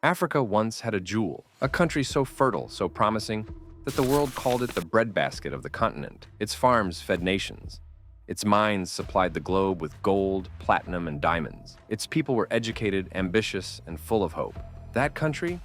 Africa once had a jewel, a country so fertile, so promising, that the world called it the breadbasket of the continent. Its farms fed nations. Its mines supplied the globe with gold, platinum, and diamonds. Its people were educated, ambitious, and full of hope. That country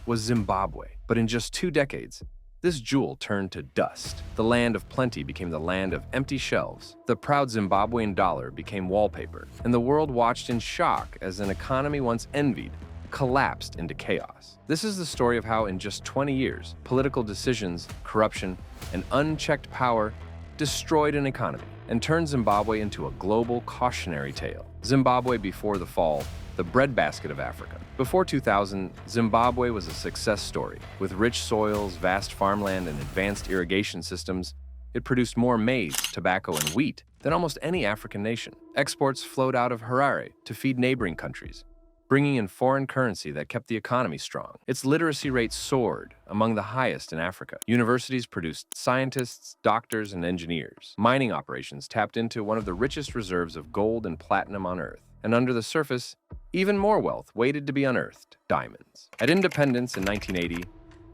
was Zimbabwe. But in just 2 decades, this jewel turned to dust. The land of plenty became the land of empty shelves. The proud Zimbabwean dollar became wallpaper, and the world watched in shock as an economy once envied collapsed into chaos. This is the story of how, in just 20 years, political decisions, corruption, and unchecked power destroyed an economy and turned Zimbabwe into a global cautionary tale. Zimbabwe before the fall, the breadbasket of Africa. Before 2000, Zimbabwe was a success story. With rich soils, vast farmland, and advanced irrigation systems, it produced more maize, tobacco, and wheat than almost any African nation. Exports flowed out of Harare to feed neighboring countries, bringing in foreign currency that kept the economy strong. Its literacy rate soared, among the highest in Africa. Universities produced scientists, doctors, and engineers. Mining operations tapped into one of the richest reserves of gold and platinum on Earth. And under the surface, even more wealth waited to be unearthed: diamonds. At independence in 1980,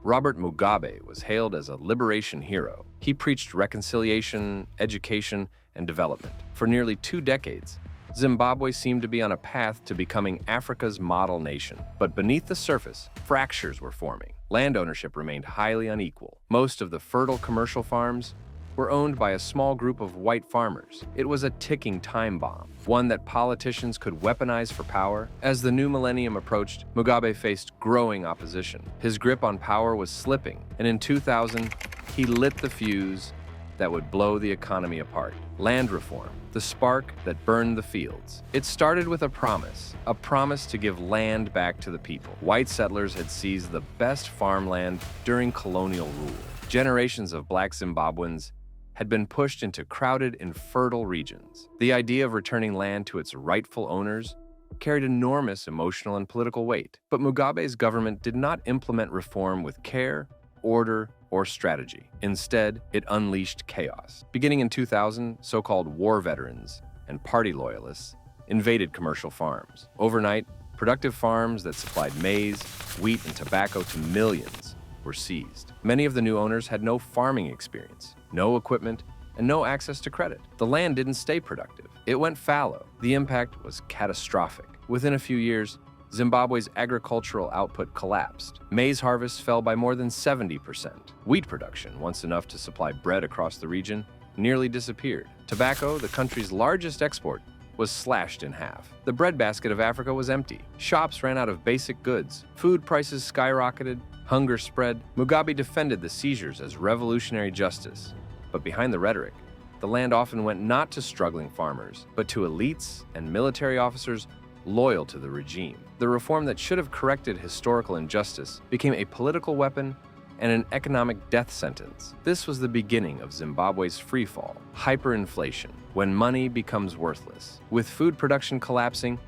Robert Mugabe was hailed as a liberation hero. He preached reconciliation, education, and development. For nearly 2 decades, Zimbabwe seemed to be on a path to becoming Africa's model nation. But beneath the surface, fractures were forming. Land ownership remained highly unequal. Most of the fertile commercial farms were owned by a small group of white farmers. It was a ticking time bomb, one that politicians could weaponize for power. As the new millennium approached, Mugabe faced growing opposition. His grip on power was slipping, and in 2000, he lit the fuse that would blow the economy apart. Land reform, the spark that burned the fields. It started with a promise to give land back to the people. White settlers had seized the best farmland during colonial rule. Generations of black Zimbabweans had been pushed into crowded, infertile regions. The idea of returning land to its rightful owners carried enormous emotional and political weight. But Mugabe's government did not implement reform with care, order, or strategy. Instead, it unleashed chaos. Beginning in 2000, so-called war veterans and party loyalists invaded commercial farms. Overnight, productive farms that supplied maize, wheat, and tobacco to millions were seized. Many of the new owners had no farming experience, no equipment, and no access to credit. The land didn't stay productive. It went fallow. The impact was catastrophic. Within a few years, Zimbabwe's agricultural output collapsed. Maize harvests fell by more than 70%. Wheat production, once enough to supply bread across the region, nearly disappeared. Tobacco, the country's largest export, was slashed in half. The breadbasket of Africa was empty. Shops ran out of basic goods. Food prices skyrocketed. Hunger spread. Mugabe defended the seizures as revolutionary justice. But behind the rhetoric, the land often went not to struggling farmers, but to elites and military officers loyal to the regime. The reform that should have corrected historical injustice became a political weapon and an economic death sentence. This was the beginning of Zimbabwe's freefall, hyperinflation, when money becomes worthless. With food production collapsing,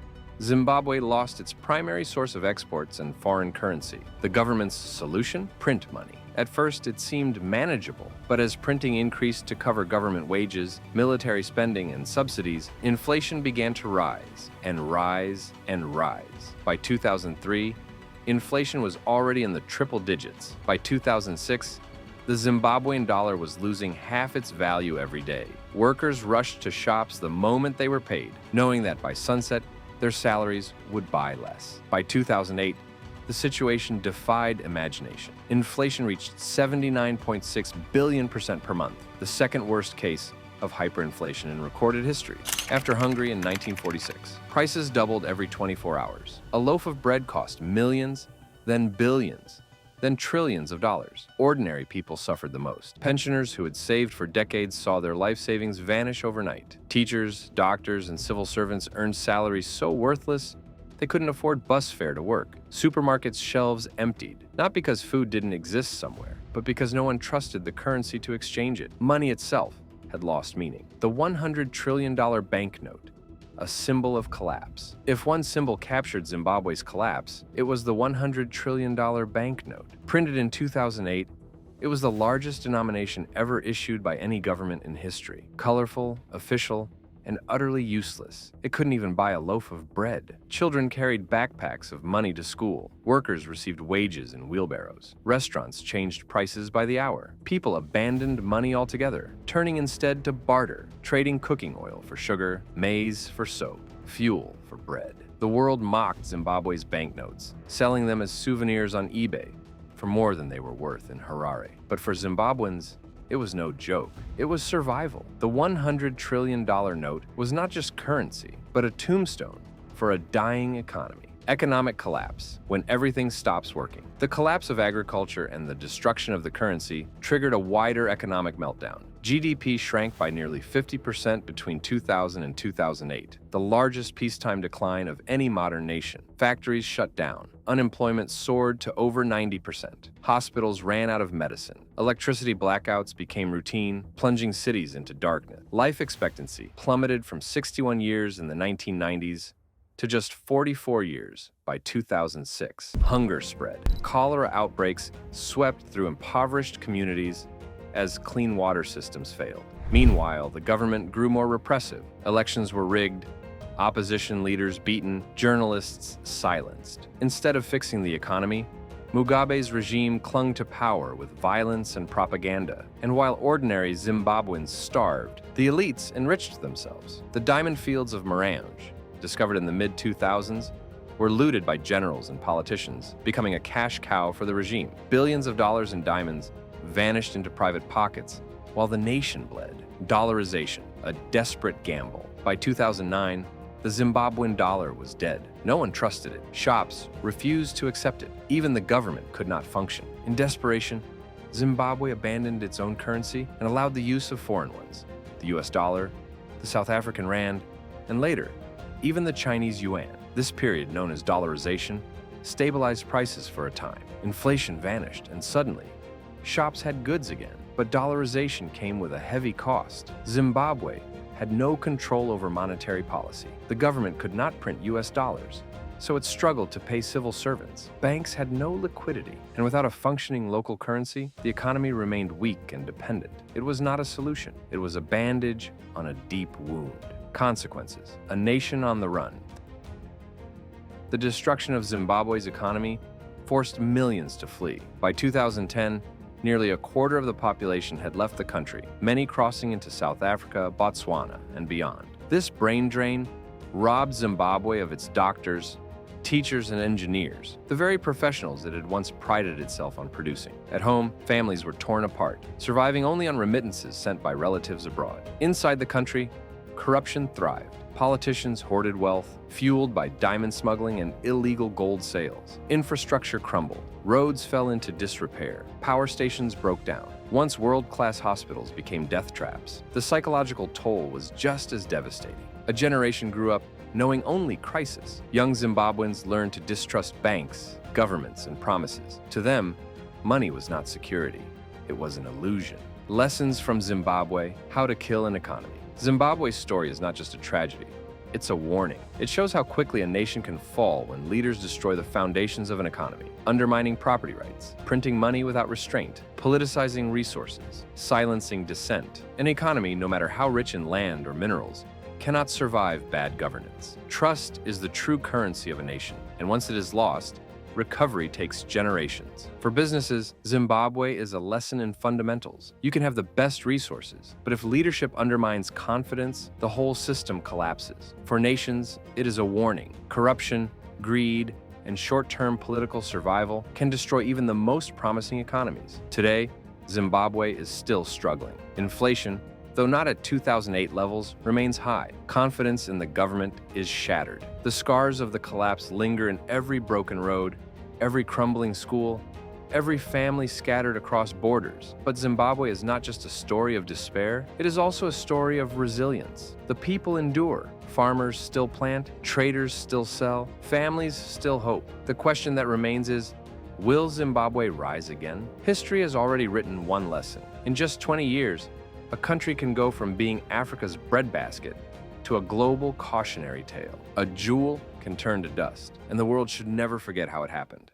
Zimbabwe lost its primary source of exports and foreign currency. The government's solution? Print money. At first, it seemed manageable, but as printing increased to cover government wages, military spending, and subsidies, inflation began to rise, and rise, and rise. By 2003, inflation was already in the triple digits. By 2006, the Zimbabwean dollar was losing half its value every day. Workers rushed to shops the moment they were paid, knowing that by sunset, their salaries would buy less. By 2008, the situation defied imagination. Inflation reached 79.6 billion% per month, the second worst case of hyperinflation in recorded history, after Hungary in 1946. Prices doubled every 24 hours. A loaf of bread cost millions, then billions, then trillions of dollars. Ordinary people suffered the most. Pensioners who had saved for decades saw their life savings vanish overnight. Teachers, doctors, and civil servants earned salaries so worthless they couldn't afford bus fare to work. Supermarkets' shelves emptied, not because food didn't exist somewhere, but because no one trusted the currency to exchange it. Money itself had lost meaning. The $100 trillion banknote, a symbol of collapse. If one symbol captured Zimbabwe's collapse, it was the $100 trillion banknote. Printed in 2008, it was the largest denomination ever issued by any government in history. Colorful, official, and utterly useless. It couldn't even buy a loaf of bread. Children carried backpacks of money to school. Workers received wages in wheelbarrows. Restaurants changed prices by the hour. People abandoned money altogether, turning instead to barter, trading cooking oil for sugar, maize for soap, fuel for bread. The world mocked Zimbabwe's banknotes, selling them as souvenirs on eBay for more than they were worth in Harare. But for Zimbabweans, it was no joke. It was survival. The $100 trillion note was not just currency, but a tombstone for a dying economy. Economic collapse, when everything stops working. The collapse of agriculture and the destruction of the currency triggered a wider economic meltdown. GDP shrank by nearly 50% between 2000 and 2008, the largest peacetime decline of any modern nation. Factories shut down. Unemployment soared to over 90%. Hospitals ran out of medicine. Electricity blackouts became routine, plunging cities into darkness. Life expectancy plummeted from 61 years in the 1990s to just 44 years by 2006. Hunger spread. Cholera outbreaks swept through impoverished communities as clean water systems failed. Meanwhile, the government grew more repressive. Elections were rigged, opposition leaders beaten, journalists silenced. Instead of fixing the economy, Mugabe's regime clung to power with violence and propaganda. And while ordinary Zimbabweans starved, the elites enriched themselves. The diamond fields of Marange, discovered in the mid-2000s, were looted by generals and politicians, becoming a cash cow for the regime. Billions of dollars in diamonds vanished into private pockets, while the nation bled. Dollarization, a desperate gamble. By 2009, the Zimbabwean dollar was dead. No one trusted it. Shops refused to accept it. Even the government could not function. In desperation, Zimbabwe abandoned its own currency and allowed the use of foreign ones: the US dollar, the South African rand, and later, even the Chinese yuan. This period, known as dollarization, stabilized prices for a time. Inflation vanished, and suddenly, shops had goods again. But dollarization came with a heavy cost. Zimbabwe had no control over monetary policy. The government could not print US dollars, so it struggled to pay civil servants. Banks had no liquidity, and without a functioning local currency, the economy remained weak and dependent. It was not a solution. It was a bandage on a deep wound. Consequences: a nation on the run. The destruction of Zimbabwe's economy forced millions to flee. By 2010, nearly a quarter of the population had left the country, many crossing into South Africa, Botswana, and beyond. This brain drain robbed Zimbabwe of its doctors, teachers, and engineers, the very professionals it had once prided itself on producing. At home, families were torn apart, surviving only on remittances sent by relatives abroad. Inside the country, corruption thrived. Politicians hoarded wealth, fueled by diamond smuggling and illegal gold sales. Infrastructure crumbled. Roads fell into disrepair. Power stations broke down. Once world-class hospitals became death traps. The psychological toll was just as devastating. A generation grew up knowing only crisis. Young Zimbabweans learned to distrust banks, governments, and promises. To them, money was not security. It was an illusion. Lessons from Zimbabwe: how to kill an economy. Zimbabwe's story is not just a tragedy, it's a warning. It shows how quickly a nation can fall when leaders destroy the foundations of an economy, undermining property rights, printing money without restraint, politicizing resources, silencing dissent. An economy, no matter how rich in land or minerals, cannot survive bad governance. Trust is the true currency of a nation, and once it is lost, recovery takes generations. For businesses, Zimbabwe is a lesson in fundamentals. You can have the best resources, but if leadership undermines confidence, the whole system collapses. For nations, it is a warning. Corruption, greed, and short-term political survival can destroy even the most promising economies. Today, Zimbabwe is still struggling. Inflation, though not at 2008 levels, remains high. Confidence in the government is shattered. The scars of the collapse linger in every broken road, every crumbling school, every family scattered across borders. But Zimbabwe is not just a story of despair, it is also a story of resilience. The people endure. Farmers still plant, traders still sell, families still hope. The question that remains is, will Zimbabwe rise again? History has already written one lesson. In just 20 years, a country can go from being Africa's breadbasket to a global cautionary tale. A jewel can turn to dust, and the world should never forget how it happened.